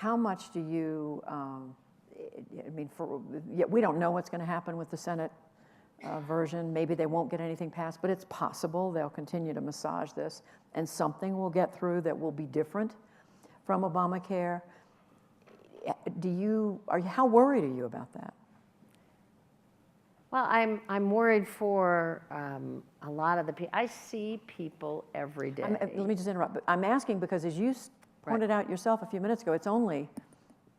how much do you, I mean, we don't know what's going to happen with the Senate version. Maybe they won't get anything passed, but it's possible they'll continue to massage this and something will get through that will be different from Obamacare. How worried are you about that? Well, I'm worried for a lot of the people. I see people every day. Let me just interrupt. But I'm asking because, as you pointed out yourself a few minutes ago, it's only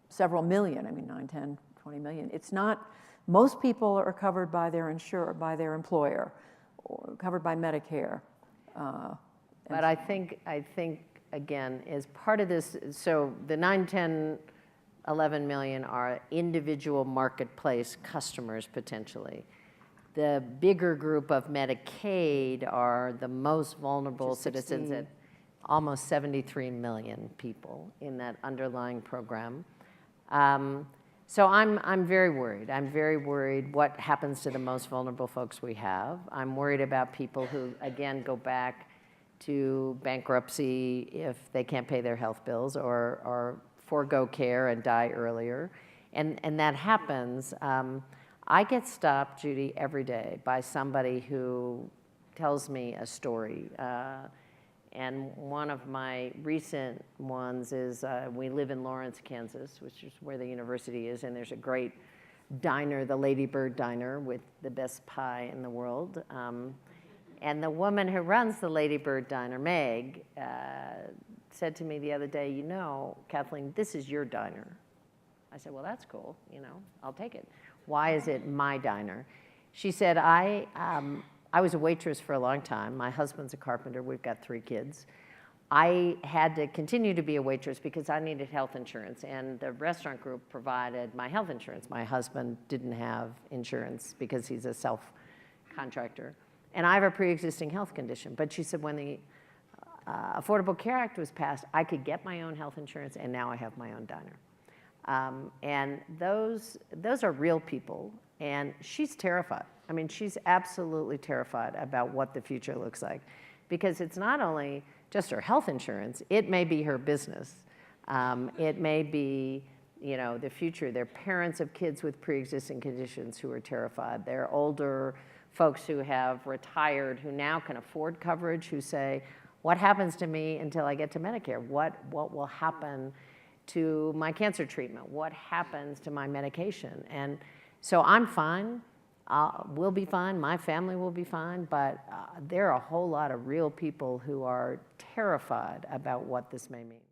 several million. I mean, 9, 10, 20 million. It's not. Most people are covered by their employer, or covered by Medicare. But I think again, as part of this, so the 9, 10, 11 million are individual marketplace customers potentially. The bigger group of Medicaid are the most vulnerable citizens, at almost 73 million people in that underlying program. So I'm very worried. I'm very worried what happens to the most vulnerable folks we have. I'm worried about people who, again, go back to bankruptcy if they can't pay their health bills, or forego care and die earlier. And that happens. I get stopped, Judy, every day by somebody who tells me a story. And one of my recent ones is, we live in Lawrence, Kansas, which is where the university is, and there's a great diner, the Lady Bird Diner, with the best pie in the world. And the woman who runs the Lady Bird Diner, Meg, said to me the other day, you know, Kathleen, this is your diner. I said, well, that's cool, you know, I'll take it. Why is it my diner? She said, I was a waitress for a long time. My husband's a carpenter. We've got 3 kids. I had to continue to be a waitress because I needed health insurance, and the restaurant group provided my health insurance. My husband didn't have insurance because he's a self-contractor. And I have a pre-existing health condition. But she said when the Affordable Care Act was passed, I could get my own health insurance, and now I have my own diner. And those are real people, and she's terrified. I mean, she's absolutely terrified about what the future looks like, because it's not only just her health insurance, it may be her business. It may be, you know, the future. They're parents of kids with pre-existing conditions who are terrified. They're older folks who have retired, who now can afford coverage, who say, what happens to me until I get to Medicare? What will happen to my cancer treatment? What happens to my medication? And so I'm fine. We'll be fine. My family will be fine. But there are a whole lot of real people who are terrified about what this may mean.